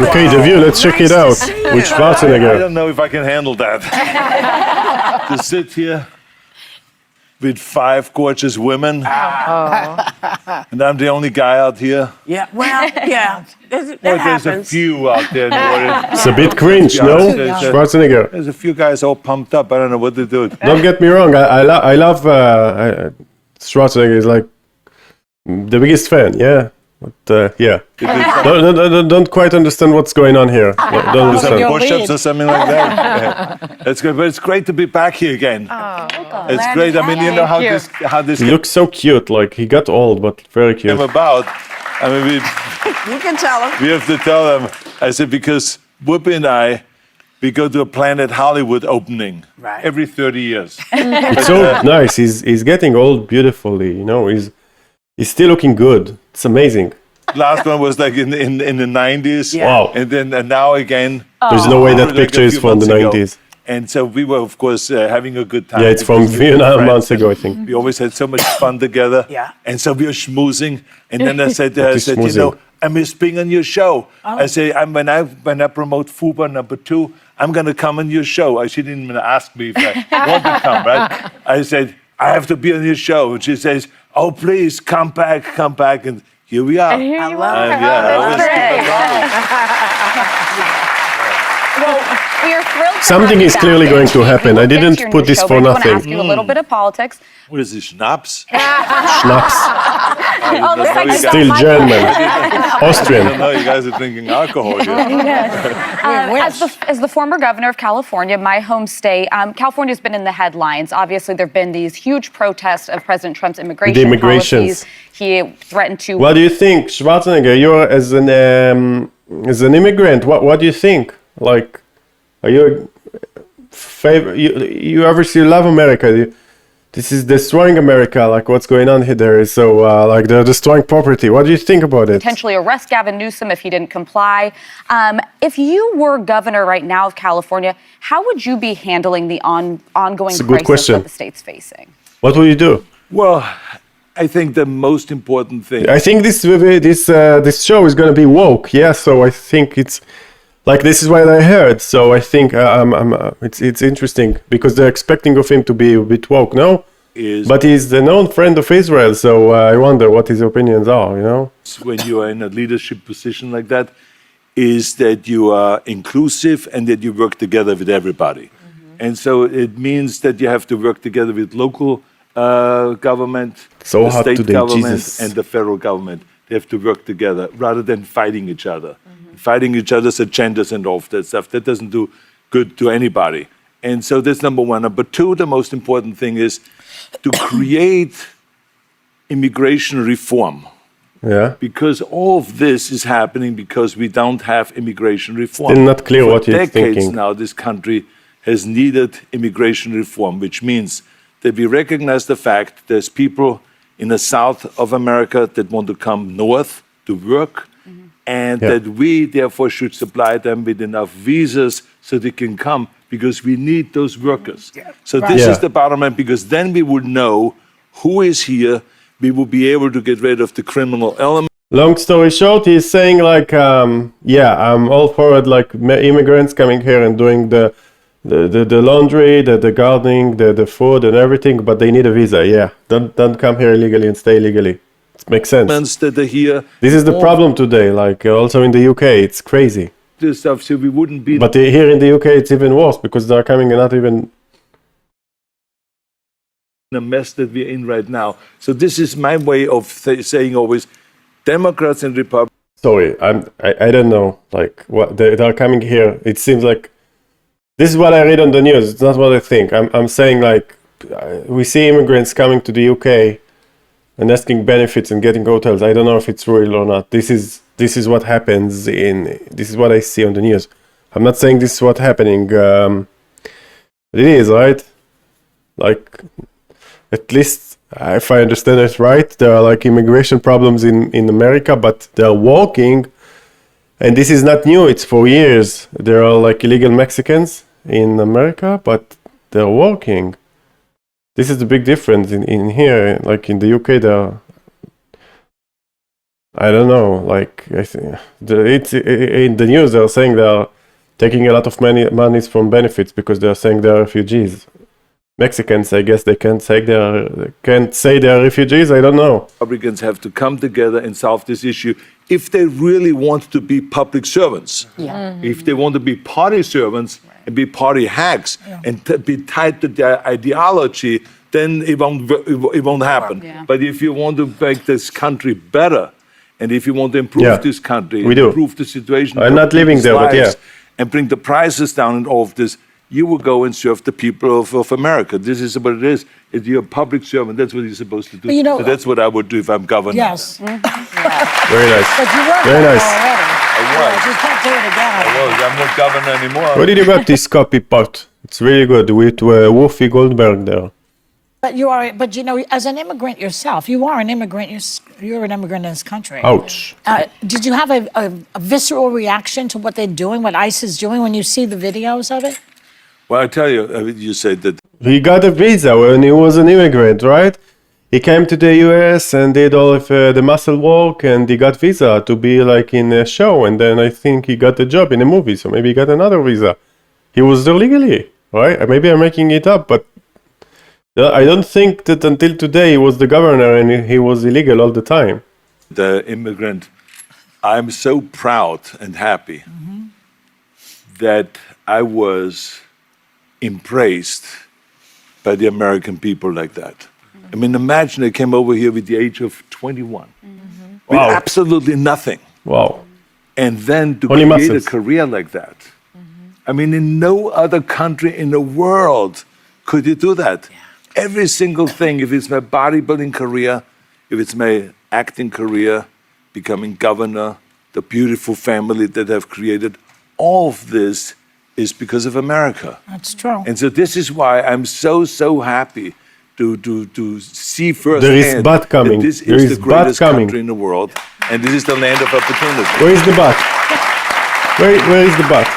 Okay, the view, let's check it out. With I Schwarzenegger. don't know if I can handle that. To sit here with 5 gorgeous women, and I'm the only guy out here. Yeah, well, yeah, that Well, there's a happens. few out there in the audience. It's a bit cringe, no? Schwarzenegger. There's a few guys all pumped up. I don't know what to do. Don't get me wrong, I love Schwarzenegger is like the biggest fan, yeah. But yeah, don't quite understand what's going on here. Don't Some understand. push-ups or something like that. Yeah. That's good, but it's great to be back here again. It's great. I mean, you know how this He looks so cute, like he got old, but very cute. came about. I mean, You can tell them. we have to tell them. I said because Whoopi and we go to a Planet Hollywood opening Right. every 30 years. It's so nice. He's getting old beautifully, you know. He's still looking good. It's amazing. Last one was like in the 90s. Yeah. Wow. And then now again. There's no way that like a picture is few from the months ago. 90s. And so we were, of course, having a good time. Yeah, it's from because we were 9 friends. months ago, I think. We always had so much fun together. Yeah. And so we were schmoozing. And then I said, is you schmoozing? know, I miss being on your show. I say, when I promote FUBA #2, I'm going to come on your show. She didn't even ask me if I want to come, right? I said, I have to be on your show. And she says, oh, please, come back. And here we are. Here I you love are. it. Yeah, I Oh, was that's keeping great. Well, we are thrilled. to Something have you is back. clearly going to We will happen. get I to didn't your put new this show, for but I want to nothing. ask you a little bit of politics. What is this, schnapps? Schnapps. Oh, looks like you got Still my- German. I don't Austrian. know, you guys are drinking alcohol here. As the former governor of California, my home state, California's been in the headlines. Obviously, there have been these huge protests of President Trump's immigration The immigrations. policies. He threatened to. What do you think, Schwarzenegger? You're as an immigrant. What do you think? Like, are you you obviously love America. This is destroying America. Like, what's going on here? There is so like they're destroying property. What do you think about it? Potentially arrest Gavin Newsom if he didn't comply. If you were governor right now of California, how would you be handling the ongoing It's a good crisis question. that the state's facing? What will you do? Well, I think the most important thing I think this show is going to be woke. Yeah, so I think it's like this is what I heard. So I think it's interesting because they're expecting of him to be a bit woke. No, is but he's the known friend of Israel. So I wonder what his opinions are. You know. when you are in a leadership position like that, is that you are inclusive and that you work together with everybody. And so it means that you have to work together with local government, So the hard state today, government, Jesus. and the federal government. They have to work together rather than fighting each other. Fighting each other's agendas and all of that stuff. That doesn't do good to anybody. And so that's number one. Number two, the most important thing is to create immigration reform. Yeah. Because all of this is happening because we don't have immigration reform. Still not clear For what you're decades thinking. now, this country has needed immigration reform, which means that we recognize the fact there's people in the south of America that want to come north to work, and Yeah. that we therefore should supply them with enough visas so they can come because we need those workers. So this Yeah. is the bottom line, because then we would know who is here. We will be able to get rid of the criminal element. Long story short, he's saying like, yeah, I'm all for it. Like immigrants coming here and doing the laundry, the gardening, the food and everything, but they need a visa. Yeah, don't come here illegally and stay illegally. It makes sense. That are here. This is the problem today. Like also in the UK, it's crazy. This stuff, so we wouldn't be But here in the UK, it's even worse because they're coming and not even. in a mess that we're in right now. So this is my way of saying always, Democrats and Republicans. Sorry, I don't know. Like what they're coming here. It seems like this is what I read on the news. It's not what I think. I'm saying like we see immigrants coming to the UK and asking benefits and getting hotels. I don't know if it's real or not. This is what happens this is what I see on the news. I'm not saying this is what's happening. It is, right? Like, at least if I understand it right, there are like immigration problems in America, but they're working. And this is not new. It's for years. There are like illegal Mexicans in America, but they're working. This is the big difference in here. Like in the UK, there are I don't know. Like I think it's in the news. They're saying they are taking a lot of monies from benefits because they are saying they are refugees. Mexicans, I guess they can't say they're refugees. I don't know. Republicans have to come together and solve this issue if they really want to be public servants. If they want to be party servants and be party hacks and be tied to their ideology, then it won't happen. But if you want to make this country better, and if you want to improve this country, improve the situation, I'm not living there, but and bring the prices down and all of this, you will go and serve the people of America. This is what it is. If you're a public servant, that's what you're supposed to do. You know, so that's what I would do if I'm governor. Yes. Very nice. But you were Very nice. already. I was. You can't do it again. I'm not governor anymore. What did you got this copy pot? It's really good with Wolfie Goldberg there. But you are. But you know, as an immigrant yourself, you are an immigrant. You're an immigrant in this country. Ouch. Did you have a visceral reaction to what they're doing, what ICE is doing, when you see the videos of it? Well, I tell you, you said that. He got a visa when he was an immigrant, right? He came to the US and did all of the muscle work, and he got visa to be like in a show, and then I think he got a job in a movie, so maybe he got another visa. He was there legally, right? Maybe I'm making it up, but I don't think that until today he was the governor and he was illegal all the time. The immigrant, I'm so proud and happy that I was embraced by the American people like that. I mean, imagine I came over here with the age of 21, with absolutely nothing. Wow. And then to Only create muscles. a career like that. I mean, in no other country in the world could you do that. Every single thing, if it's my bodybuilding career, if it's my acting career, becoming governor, the beautiful family that I've created, all of this is because of America. That's true. And so this is why I'm so happy to see firsthand There is but coming. that this There is is the but greatest coming. country in the world, and this is the land of opportunity. Where is the but? Where is the but?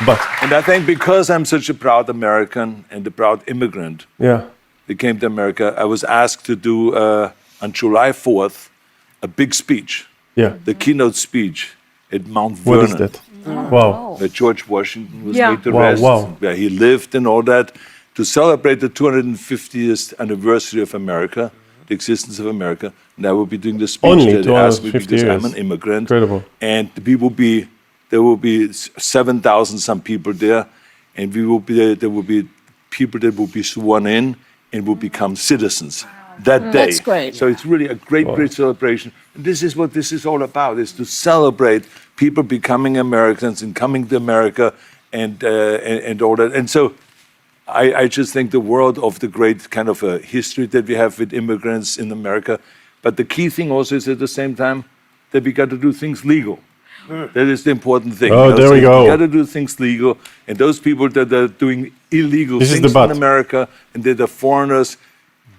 But. And I think because I'm such a proud American and a proud immigrant Yeah. that came to America, I was asked to do, on July 4th, a big speech, Yeah. the keynote speech at Mount What Vernon. is that? Wow. Where George Washington was Yeah. laid to Wow, rest, wow. where he lived and all that, to celebrate the 250th anniversary of America, the existence of America. And I will be doing the speech Only that they asked me 250 because I'm years. an immigrant. Incredible. And there will be 7,000 some people there, and there will be people that will be sworn in and will become citizens that day. That's great. So it's really a great celebration. And this is what this is all about, is to celebrate people becoming Americans and coming to America and all that. And so I just think the world of the great kind of a history that we have with immigrants in America. But the key thing also is at the same time that we got to do things legal. That is the important thing. Oh, there we go. We got to do things legal. And those people that are doing illegal This is things the in but. America and that are foreigners,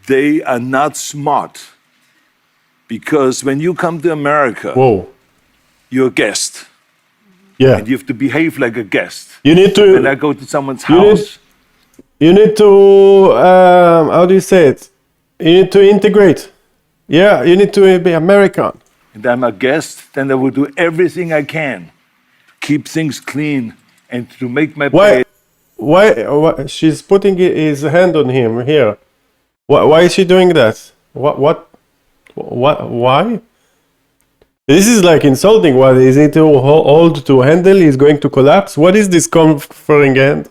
they are not smart. Because when you come to America, Whoa. you're a guest. Yeah. And you have to behave like a guest. You need When I to. go to someone's You need- house, You need to. How do you say it? You need to integrate. Yeah. You need to be American. and I'm a guest, then I will do everything I can, keep things clean, and to make my Why? Why? She's putting his hand on him here. Why is she doing that? What? Why? This is like insulting. What is it too old to handle? He's going to collapse. What is this conferring hand?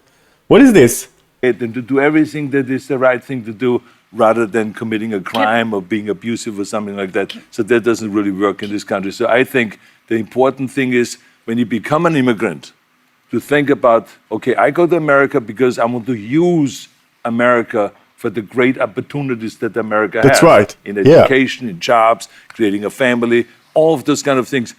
What is this? and to do everything that is the right thing to do rather than committing a crime or being abusive or something like that. So that doesn't really work in this country. So I think the important thing is when you become an immigrant, to think about, okay, I go to America because I want to use America for the great opportunities that America That's has. right. In Yeah. education, in jobs, creating a family, all of those kind of things.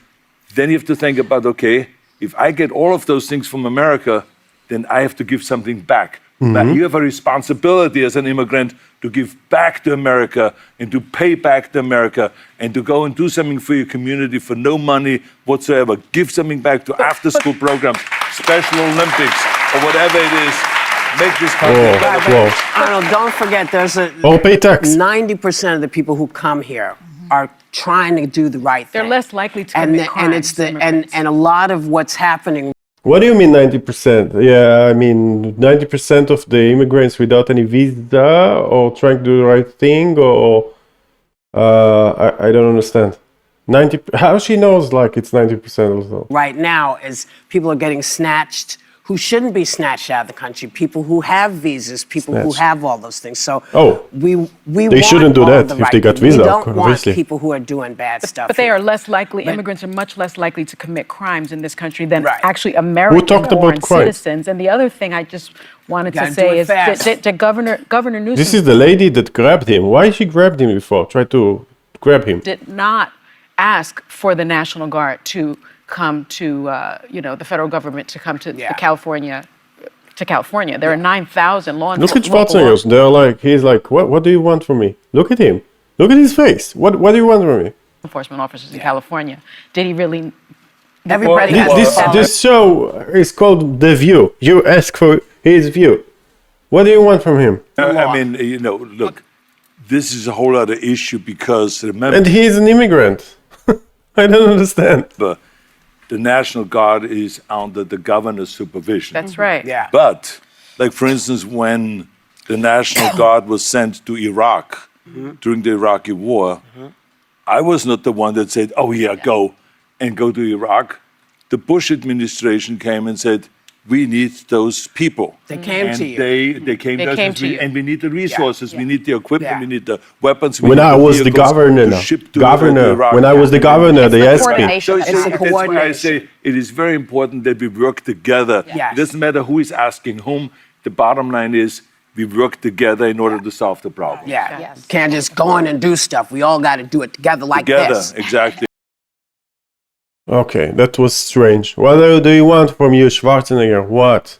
Then you have to think about, okay, if I get all of those things from America, then I have to give something back. But you have a responsibility as an immigrant to give back to America and to pay back to America and to go and do something for your community for no money whatsoever. Give something back to after-school programs, Special Olympics, or whatever it is. Make this country better. Whoa. Arnold, don't forget, there's a Or pay tax. 90% of the people who come here are trying to do the right thing. They're less likely to commit crimes. And it's and a lot of what's happening. What do you mean 90%? Yeah, I mean 90% of the immigrants without any visa or trying to do the right thing, or I don't understand. 90. How she knows like it's 90% also? Right now is people are getting snatched who shouldn't be snatched out of the country, people who have visas, people who have all those things. So they shouldn't do that if they got visa. We don't want obviously. people who are doing bad stuff. But they are less likely, immigrants are much less likely to commit crimes in this country than actually American talked about crime? citizens. And the other thing I just wanted to say is that Governor Newsom This is the lady that grabbed him. Why she grabbed him before? Try to grab him. did not ask for the National Guard to come to, the federal government to come to California. There are 9,000 law Look at enforcement. Schwarzenegger. He's like, what do you want from me? Look at him. Look at his face. What do you want from me? Enforcement officers in California. Did he really? Everybody has This show is called The View. You ask for his view. What do you want from him? I mean, look, this is a whole other issue because remember. And he's an immigrant. I don't understand. The National Guard is under the governor's supervision. That's right. Yeah. But, like for instance, when the National Guard was sent to Iraq during the Iraqi War, I was not the one that said, go to Iraq. The Bush administration came and said, we need those people. They came to you. They came to you. And we need the resources, we need the equipment, we need the weapons. When I was the governor, when I was the governor, they asked me. So that's why I say it is very important that we work together. Yes. It doesn't matter who is asking whom. The bottom line is we work together in order to solve the problem. Yeah. Yes. Can't just go in and do stuff. We all got to do it together like this. Exactly. Okay, that was strange. What do you want from you, Schwarzenegger? What?